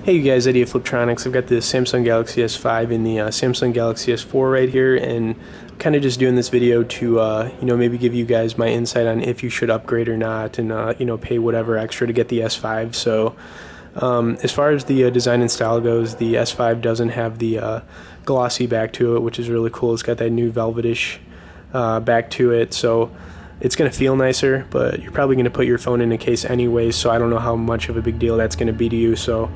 Hey you guys, Eddie of Fliptronics. I've got the Samsung Galaxy S5 and the Samsung Galaxy S4 right here, and I'm kind of just doing this video to maybe give you guys my insight on if you should upgrade or not, and pay whatever extra to get the S5. So as far as the design and style goes, the S5 doesn't have the glossy back to it, which is really cool. It's got that new velvetish back to it, so it's going to feel nicer, but you're probably going to put your phone in a case anyway, so I don't know how much of a big deal that's going to be to you. So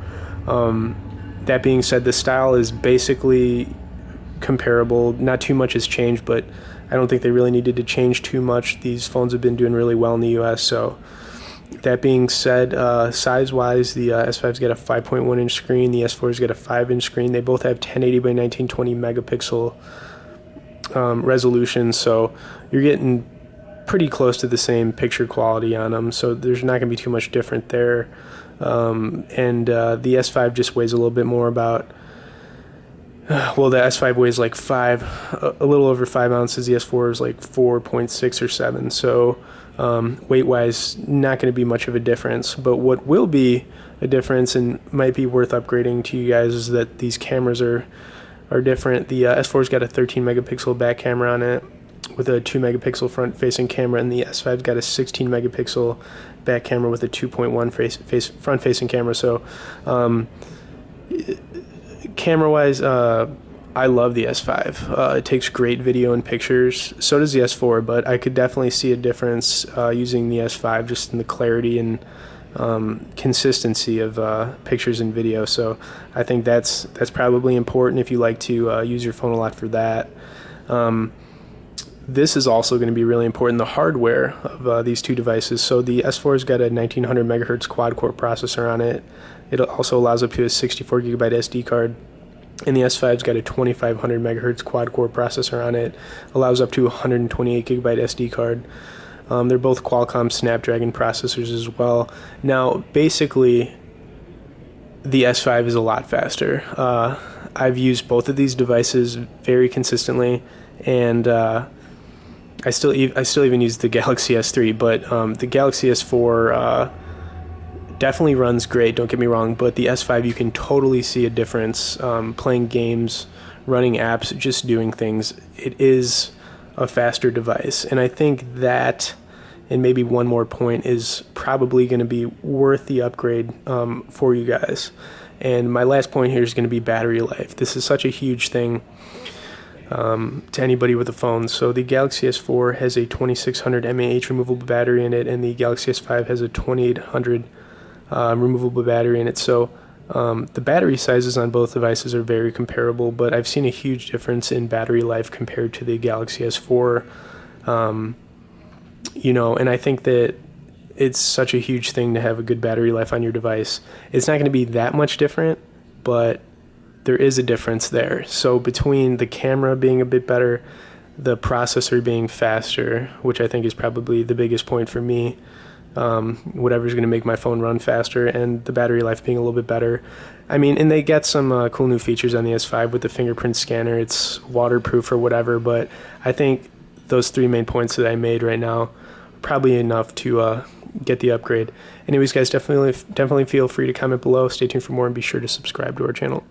that being said, the style is basically comparable. Not too much has changed, but I don't think they really needed to change too much. These phones have been doing really well in the US. So that being said, size-wise, the S5's got a 5.1-inch screen. The S4's got a 5-inch screen. They both have 1080 by 1920 megapixel resolution, so you're getting pretty close to the same picture quality on them, so there's not going to be too much different there. The S5 just weighs a little bit more, the S5 weighs like a little over 5 ounces. The S4 is like 4.6 or 7, so weight-wise, not going to be much of a difference. But what will be a difference and might be worth upgrading to you guys is that these cameras are different. The S4's got a 13 megapixel back camera on it with a 2 megapixel front facing camera, and the S5's got a 16 megapixel back camera with a 2.1 front facing camera. So camera wise, I love the S5. It takes great video and pictures. So does the S4, but I could definitely see a difference using the S5 just in the clarity and consistency of pictures and video. So I think that's probably important if you like to use your phone a lot for that. This is also going to be really important, the hardware of these two devices. So the S4's got a 1900 megahertz quad-core processor on it. It also allows up to a 64 gigabyte SD card. And the S5's got a 2500 megahertz quad-core processor on it. Allows up to 128 gigabyte SD card. They're both Qualcomm Snapdragon processors as well. Now, basically, the S5 is a lot faster. I've used both of these devices very consistently, and I still even use the Galaxy S3, but the Galaxy S4 definitely runs great, don't get me wrong, but the S5, you can totally see a difference playing games, running apps, just doing things. It is a faster device, and I think that, and maybe one more point, is probably going to be worth the upgrade for you guys. And my last point here is going to be battery life. This is such a huge thing to anybody with a phone. So the Galaxy S4 has a 2600 mAh removable battery in it, and the Galaxy S5 has a 2800 removable battery in it. So the battery sizes on both devices are very comparable, but I've seen a huge difference in battery life compared to the Galaxy S4. And I think that it's such a huge thing to have a good battery life on your device. It's not going to be that much different, but there is a difference there. So between the camera being a bit better, the processor being faster, which I think is probably the biggest point for me, whatever's going to make my phone run faster, and the battery life being a little bit better. I mean, and they get some cool new features on the S5 with the fingerprint scanner. It's waterproof or whatever, but I think those three main points that I made right now are probably enough to get the upgrade. Anyways, guys, definitely feel free to comment below. Stay tuned for more, and be sure to subscribe to our channel.